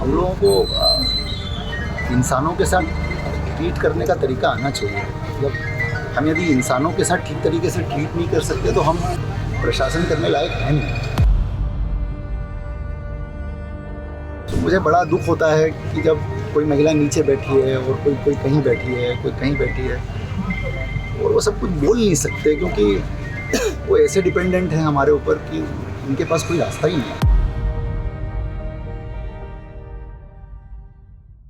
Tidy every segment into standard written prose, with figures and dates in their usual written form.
हम लोगों को इंसानों के साथ ट्रीट करने का तरीका आना चाहिए। मतलब हम यदि इंसानों के साथ ठीक तरीके से ट्रीट नहीं कर सकते तो हम प्रशासन करने लायक हैं नहीं। तो मुझे बड़ा दुख होता है कि जब कोई महिला नीचे बैठी है और कोई कहीं बैठी है, कोई कहीं बैठी है और वो सब कुछ बोल नहीं सकते, क्योंकि वो ऐसे डिपेंडेंट हैं हमारे ऊपर कि उनके पास कोई रास्ता ही नहीं है।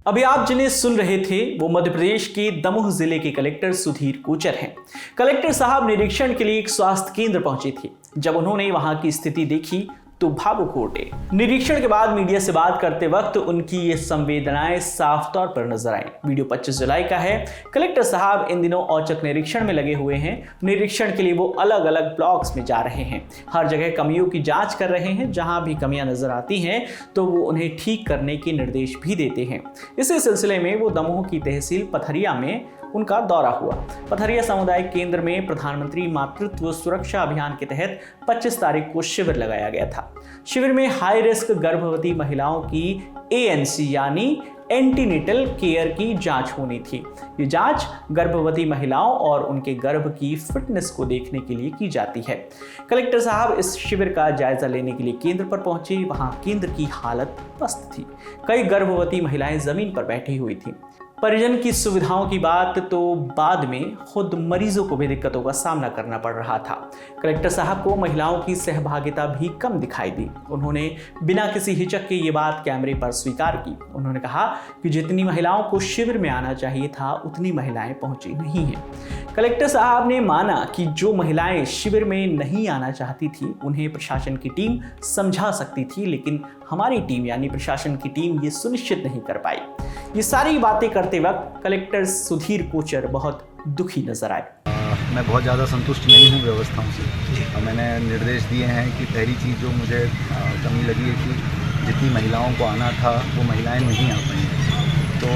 अभी आप जिन्हें सुन रहे थे वो मध्य प्रदेश के दमोह जिले के कलेक्टर सुधीर कोचर हैं। कलेक्टर साहब निरीक्षण के लिए एक स्वास्थ्य केंद्र पहुंचे थे। जब उन्होंने वहां की स्थिति देखी तो भावुक हो उठे। निरीक्षण के बाद मीडिया से बात करते वक्त उनकी ये संवेदनाएं साफ तौर पर नजर आई। वीडियो 25 जुलाई का है। कलेक्टर साहब इन दिनों औचक निरीक्षण में लगे हुए हैं। निरीक्षण के लिए वो अलग अलग ब्लॉक्स में जा रहे हैं, हर जगह कमियों की जांच कर रहे हैं। जहां भी कमियां नजर आती हैं तो वो उन्हें ठीक करने के निर्देश भी देते हैं। इसी सिलसिले में वो दमोह की तहसील पथरिया में उनका दौरा हुआ। पथरिया सामुदायिक केंद्र में प्रधानमंत्री मातृत्व सुरक्षा अभियान के तहत 25 तारीख को शिविर लगाया गया था। शिविर में हाई रिस्क गर्भवती महिलाओं की ANC यानी एंटीनेटल केयर की जांच होनी थी। ये जांच गर्भवती महिलाओं और उनके गर्भ की फिटनेस को देखने के लिए की जाती है। कलेक्टर साहब इस शिविर का जायजा लेने के लिए केंद्र पर पहुंचे। वहां केंद्र की हालत पस्त थी। कई गर्भवती महिलाएं जमीन पर बैठी हुई थी। परिजन की सुविधाओं की बात तो बाद में, खुद मरीजों को भी दिक्कतों का सामना करना पड़ रहा था। कलेक्टर साहब को महिलाओं की सहभागिता भी कम दिखाई दी। उन्होंने बिना किसी हिचक के ये बात कैमरे पर स्वीकार की। उन्होंने कहा कि जितनी महिलाओं को शिविर में आना चाहिए था उतनी महिलाएं पहुंची नहीं हैं। कलेक्टर साहब ने माना कि जो महिलाएं शिविर में नहीं आना चाहती थी उन्हें प्रशासन की टीम समझा सकती थी, लेकिन हमारी टीम यानी प्रशासन की टीम ये सुनिश्चित नहीं कर पाई। ये सारी बातें करते वक्त कलेक्टर सुधीर कोचर बहुत दुखी नजर आए। मैं बहुत ज़्यादा संतुष्ट नहीं हूँ व्यवस्थाओं से। मैंने निर्देश दिए हैं कि पहली चीज़ जो मुझे कमी लगी है कि जितनी महिलाओं को आना था वो महिलाएं नहीं आ पाई। तो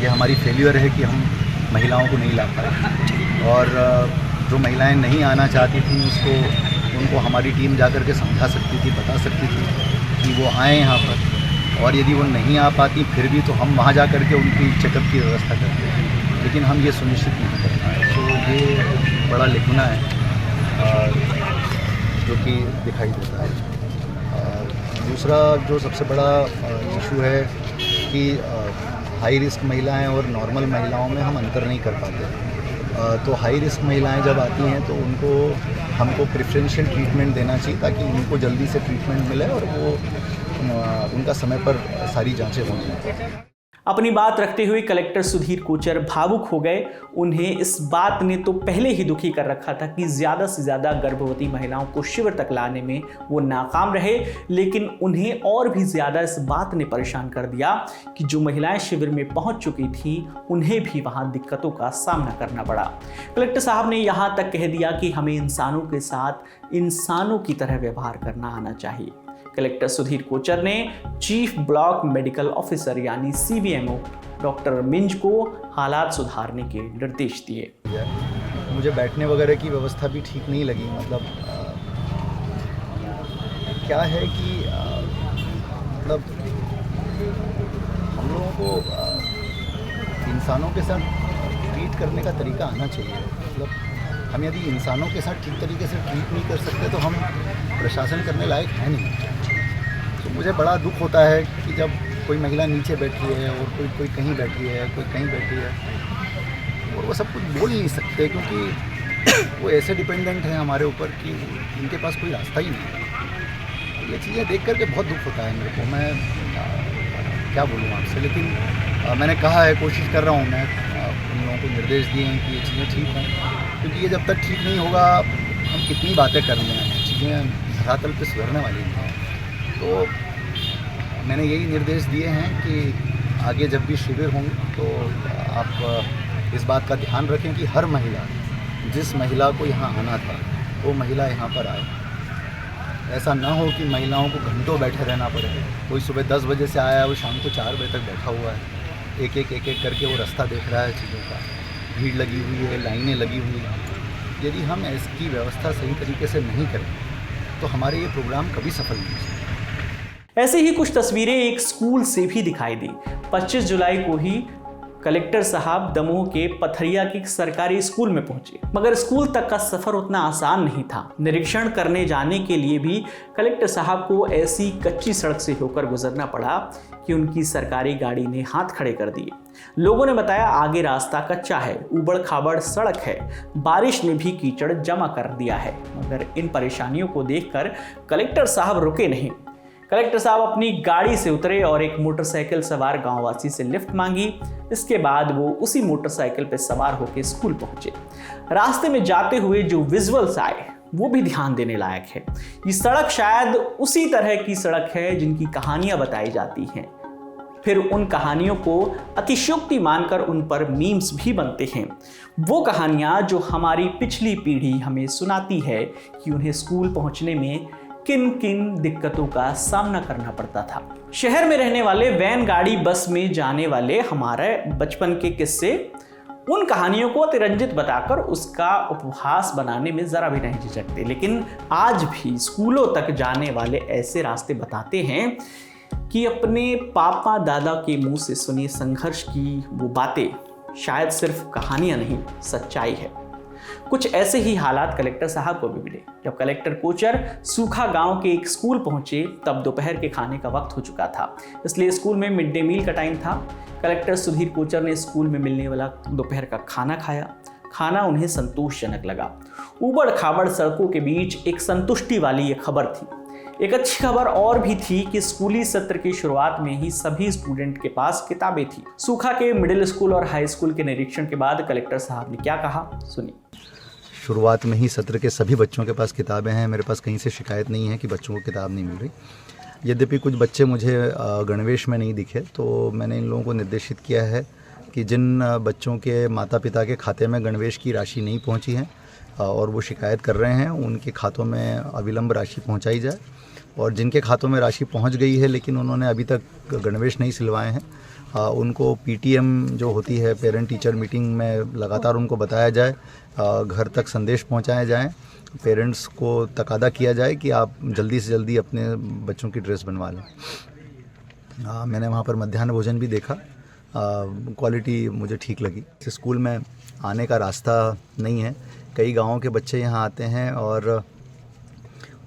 ये हमारी फेल्यूर है कि हम महिलाओं को नहीं ला पाए। और जो महिलाएं नहीं आना चाहती थी उनको हमारी टीम जा कर के समझा सकती थी, बता सकती थी कि वो आएँ यहाँ पर। और यदि वो नहीं आ पाती फिर भी तो हम वहाँ जा कर के उनकी चेकअप की व्यवस्था करते हैं, लेकिन हम ये सुनिश्चित नहीं कर पाए। तो ये बड़ा लिखना है जो कि दिखाई देता है। दूसरा जो सबसे बड़ा इशू है कि हाई रिस्क महिलाएं और नॉर्मल महिलाओं में हम अंतर नहीं कर पाते। तो हाई रिस्क महिलाएं जब आती हैं तो हमको प्रेफरेंशियल ट्रीटमेंट देना चाहिए ताकि उनको जल्दी से ट्रीटमेंट मिले और वो उनका समय पर सारी जांचें हो जाएं। अपनी बात रखते हुए कलेक्टर सुधीर कोचर भावुक हो गए। उन्हें इस बात ने तो पहले ही दुखी कर रखा था कि ज़्यादा से ज़्यादा गर्भवती महिलाओं को शिविर तक लाने में वो नाकाम रहे, लेकिन उन्हें और भी ज़्यादा इस बात ने परेशान कर दिया कि जो महिलाएं शिविर में पहुंच चुकी थी उन्हें भी वहां दिक्कतों का सामना करना पड़ा। कलेक्टर साहब ने यहाँ तक कह दिया कि हमें इंसानों के साथ इंसानों की तरह व्यवहार करना आना चाहिए। कलेक्टर सुधीर कोचर ने चीफ ब्लॉक मेडिकल ऑफिसर यानी CBMO डॉक्टर मिंज को हालात सुधारने के निर्देश दिए। मुझे बैठने वगैरह की व्यवस्था भी ठीक नहीं लगी। मतलब क्या है कि मतलब हम लोगों को इंसानों के साथ ट्रीट करने का तरीका आना चाहिए। मतलब हम यदि इंसानों के साथ ठीक तरीके से ट्रीट नहीं कर सकते तो हम प्रशासन करने लायक हैं नहीं। तो मुझे बड़ा दुख होता है कि जब कोई महिला नीचे बैठी है और कोई कहीं बैठी है, कोई कहीं बैठी है और वो सब कुछ बोल नहीं सकते, क्योंकि वो ऐसे डिपेंडेंट हैं हमारे ऊपर कि उनके पास कोई रास्ता ही नहीं है। ये चीज़ें देख करके बहुत दुख होता है मेरे को। मैं क्या बोलूँ आपसे, लेकिन मैंने कहा है, कोशिश कर रहा हूँ मैं, उन लोगों को निर्देश दिए हैं कि ये चीज़ें ठीक हैं, क्योंकि ये जब तक ठीक नहीं होगा हम कितनी बातें कर लें, चीज़ें धरातल पे सुधरने वाली नहीं हैं। तो मैंने यही निर्देश दिए हैं कि आगे जब भी शिविर होंगे तो आप इस बात का ध्यान रखें कि हर महिला, जिस महिला को यहाँ आना था वो महिला यहाँ पर आए। ऐसा ना हो कि महिलाओं को घंटों बैठे रहना पड़े। कोई सुबह 10 बजे से आया है, वो शाम को 4 बजे तक बैठा हुआ है, एक एक करके वो रास्ता देख रहा है चीज़ों का। भीड़ लगी हुई है, लाइनें लगी हुई हैं। यदि हम इसकी व्यवस्था सही तरीके से नहीं करें तो हमारे ये प्रोग्राम कभी सफल नहीं हो सकते। ऐसे ही कुछ तस्वीरें एक स्कूल से भी दिखाई दी। 25 जुलाई को ही कलेक्टर साहब दमोह के पथरिया के सरकारी स्कूल में पहुंचे, मगर स्कूल तक का सफर उतना आसान नहीं था। निरीक्षण करने जाने के लिए भी कलेक्टर साहब को ऐसी कच्ची सड़क से होकर गुजरना पड़ा कि उनकी सरकारी गाड़ी ने हाथ खड़े कर दिए। लोगों ने बताया आगे रास्ता कच्चा है, उबड़ खाबड़ सड़क है, बारिश ने भी कीचड़ जमा कर दिया है। मगर इन परेशानियों को देखकर कलेक्टर साहब रुके नहीं। कलेक्टर साहब अपनी गाड़ी से उतरे और एक मोटरसाइकिल सवार गांववासी से लिफ्ट मांगी। इसके बाद वो उसी मोटरसाइकिल पर सवार होकर स्कूल पहुंचे। रास्ते में जाते हुए जो विजुअल्स आए वो भी ध्यान देने लायक है। ये सड़क शायद उसी तरह की सड़क है जिनकी कहानियां बताई जाती हैं, फिर उन कहानियों को अतिशयोक्ति मानकर उन पर मीम्स भी बनते हैं। वो कहानियां जो हमारी पिछली पीढ़ी हमें सुनाती है कि उन्हें स्कूल पहुंचने में किन किन दिक्कतों का सामना करना पड़ता था। शहर में रहने वाले वैन, गाड़ी, बस में जाने वाले हमारे बचपन के किस्से उन कहानियों को अतिरंजित बताकर उसका उपहास बनाने में जरा भी नहीं झिझकते। लेकिन आज भी स्कूलों तक जाने वाले ऐसे रास्ते बताते हैं कि अपने पापा दादा के मुंह से सुनी संघर्ष की वो बातें शायद सिर्फ कहानियां नहीं, सच्चाई है। कुछ ऐसे ही हालात कलेक्टर साहब को भी मिले। जब कलेक्टर कोचर सूखा गांव के एक स्कूल पहुंचे तब दोपहर के खाने का वक्त हो चुका था, इसलिए स्कूल में मिड डे मील का टाइम था। कलेक्टर सुधीर कोचर ने स्कूल में मिलने वाला दोपहर का खाना खाया। खाना उन्हें संतोषजनक लगा। उबड़ खाबड़ सड़कों के बीच एक संतुष्टि वाली ये खबर थी। एक अच्छी खबर और भी थी कि स्कूली सत्र की शुरुआत में ही सभी स्टूडेंट के पास किताबें थी। सूखा के मिडिल स्कूल और हाई स्कूल के निरीक्षण के बाद कलेक्टर साहब ने क्या कहा, सुनिए। शुरुआत में ही सत्र के सभी बच्चों के पास किताबें हैं। मेरे पास कहीं से शिकायत नहीं है कि बच्चों को किताब नहीं मिल रही। यद्यपि कुछ बच्चे मुझे गणवेश में नहीं दिखे, तो मैंने इन लोगों को निर्देशित किया है कि जिन बच्चों के माता पिता के खाते में गणवेश की राशि नहीं पहुंची है और वो शिकायत कर रहे हैं, उनके खातों में अविलंब राशि पहुंचाई जाए। और जिनके खातों में राशि पहुंच गई है लेकिन उन्होंने अभी तक गणवेश नहीं सिलवाए हैं, उनको पीटीएम जो होती है, पेरेंट टीचर मीटिंग में लगातार उनको बताया जाए, घर तक संदेश पहुंचाए जाएं, पेरेंट्स को तकादा किया जाए कि आप जल्दी से जल्दी अपने बच्चों की ड्रेस बनवा लें। मैंने वहाँ पर मध्याह्न भोजन भी देखा, क्वालिटी मुझे ठीक लगी। स्कूल में आने का रास्ता नहीं है। कई गाँवों के बच्चे यहाँ आते हैं और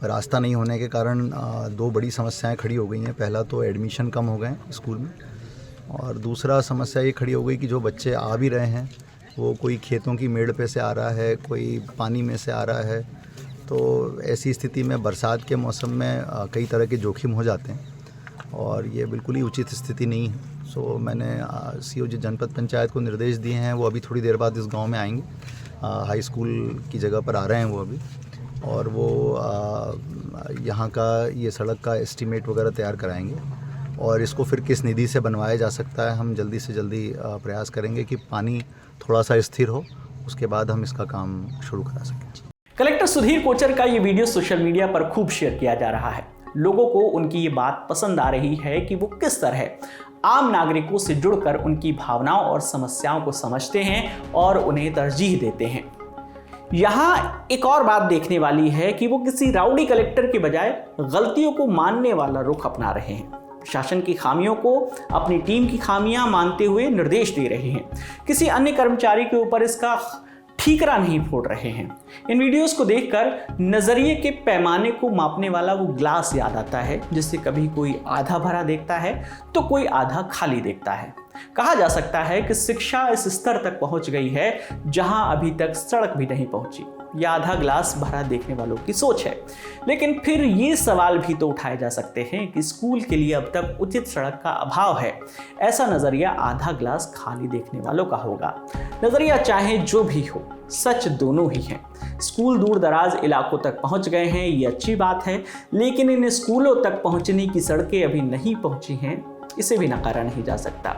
रास्ता नहीं होने के कारण दो बड़ी समस्याएं खड़ी हो गई हैं। पहला तो एडमिशन कम हो गए हैं स्कूल में, और दूसरा समस्या ये खड़ी हो गई कि जो बच्चे आ भी रहे हैं वो कोई खेतों की मेड़ पे से आ रहा है, कोई पानी में से आ रहा है। तो ऐसी स्थिति में बरसात के मौसम में कई तरह के जोखिम हो जाते हैं और ये बिल्कुल ही उचित स्थिति नहीं है। सो मैंने सीओजी जनपद पंचायत को निर्देश दिए हैं। वो अभी थोड़ी देर बाद इस गाँव में आएंगे। हाई स्कूल की जगह पर आ रहे हैं वो अभी, और वो यहाँ का ये सड़क का एस्टीमेट वगैरह तैयार कराएंगे और इसको फिर किस निधि से बनवाया जा सकता है हम जल्दी से जल्दी प्रयास करेंगे कि पानी थोड़ा सा स्थिर हो, उसके बाद हम इसका काम शुरू करा सकें। कलेक्टर सुधीर कोचर का ये वीडियो सोशल मीडिया पर खूब शेयर किया जा रहा है। लोगों को उनकी ये बात पसंद आ रही है कि वो किस तरह आम नागरिकों से जुड़कर उनकी भावनाओं और समस्याओं को समझते हैं और उन्हें तरजीह देते हैं। यहाँ एक और बात देखने वाली है कि वो किसी राउडी कलेक्टर के बजाय गलतियों को मानने वाला रुख अपना रहे हैं। प्रशासन की खामियों को अपनी टीम की खामियां मानते हुए निर्देश दे रहे हैं। किसी अन्य कर्मचारी के ऊपर इसका ठीकरा नहीं फोड़ रहे हैं। इन वीडियोस को देखकर नजरिए के पैमाने को मापने वाला वो ग्लास याद आता है, जिससे कभी कोई आधा भरा देखता है तो कोई आधा खाली देखता है। कहा जा सकता है कि शिक्षा इस स्तर तक पहुंच गई है जहां अभी तक सड़क भी नहीं पहुंची। यह आधा ग्लास भरा देखने वालों की सोच है। लेकिन फिर ये सवाल भी तो उठाए जा सकते हैं कि स्कूल के लिए अब तक उचित सड़क का अभाव है। ऐसा नजरिया आधा ग्लास खाली देखने वालों का होगा। नजरिया चाहे जो भी हो, सच दोनों ही हैं। स्कूल दूर दराज इलाकों तक पहुंच गए हैं, ये अच्छी बात है, लेकिन इन स्कूलों तक पहुंचने की सड़कें अभी नहीं पहुंची हैं, इसे भी नकारा नहीं जा सकता।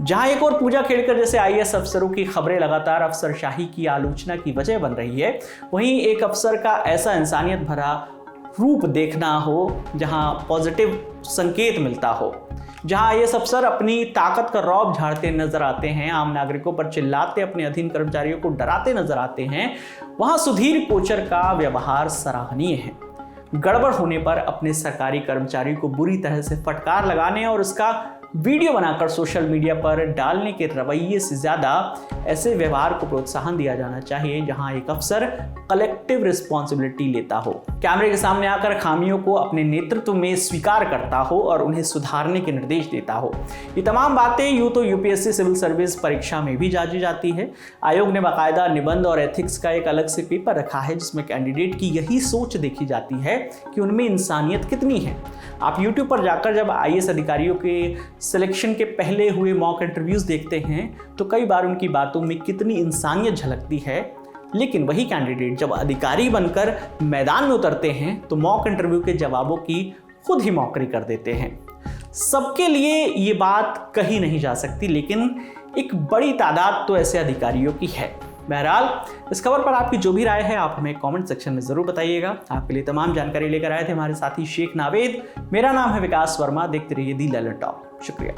जहां एक और पूजा खेड़कर जैसे आईएएस अफसरों की खबरें लगातार अफसरशाही की आलोचना की वजह बन रही है, वहीं एक अफसर का ऐसा इंसानियत भरा रूप देखना हो जहां पॉजिटिव संकेत मिलता हो, जहां आईएएस अफसर अपनी ताकत का रौब झाड़ते नजर आते हैं, आम नागरिकों पर चिल्लाते अपने अधीन कर्मचारियों को डराते नजर आते हैं, वहां सुधीर कोचर का व्यवहार सराहनीय है। गड़बड़ होने पर अपने सरकारी कर्मचारी को बुरी तरह से फटकार लगाने और उसका वीडियो बनाकर सोशल मीडिया पर डालने के रवैये से ज़्यादा ऐसे व्यवहार को प्रोत्साहन दिया जाना चाहिए जहां एक अफसर कलेक्टिव रिस्पॉन्सिबिलिटी लेता हो, कैमरे के सामने आकर खामियों को अपने नेतृत्व में स्वीकार करता हो और उन्हें सुधारने के निर्देश देता हो। ये तमाम बातें यूं तो यूपीएससी सिविल सर्विस परीक्षा में भी जांची जाती है। आयोग ने बाकायदा निबंध और एथिक्स का एक अलग से पेपर रखा है जिसमें कैंडिडेट की यही सोच देखी जाती है कि उनमें इंसानियत कितनी है। आप यूट्यूब पर जाकर जब आईएएस अधिकारियों के सिलेक्शन के पहले हुए मॉक इंटरव्यूज देखते हैं तो कई बार उनकी बातों में कितनी इंसानियत झलकती है, लेकिन वही कैंडिडेट जब अधिकारी बनकर मैदान में उतरते हैं तो मॉक इंटरव्यू के जवाबों की खुद ही मौकरी कर देते हैं। सबके लिए ये बात कही नहीं जा सकती, लेकिन एक बड़ी तादाद तो ऐसे अधिकारियों की है। बहरहाल इस खबर पर आपकी जो भी राय है आप हमें कमेंट सेक्शन में जरूर बताइएगा। आपके लिए तमाम जानकारी लेकर आए थे हमारे साथी शेख नावेद। मेरा नाम है विकास वर्मा। देखते रहिए दी ललन टॉप। शुक्रिया।